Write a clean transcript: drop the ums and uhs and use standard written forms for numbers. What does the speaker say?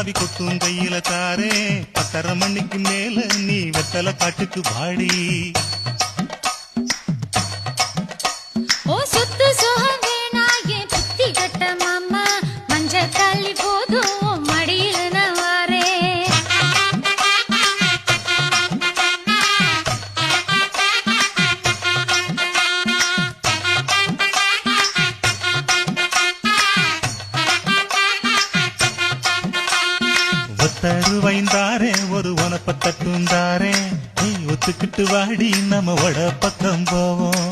சாவி கொட்டும் கையில தாரே 10:30 மணிக்கு மேல நீ வெத்தல காட்டுக்கு வாடி ஓ சுத்து சுகம் வேணா என் புத்தி கட்ட மாமா மஞ்ச தள்ளி போதும் மடியில நான் வாரேன் ஒத்தருவைந்தாரே ஒரு உனப்ப தட்டுந்தாரே ஒத்துக்கிட்டு வாடி நம்ம வட பக்கம் போவோம்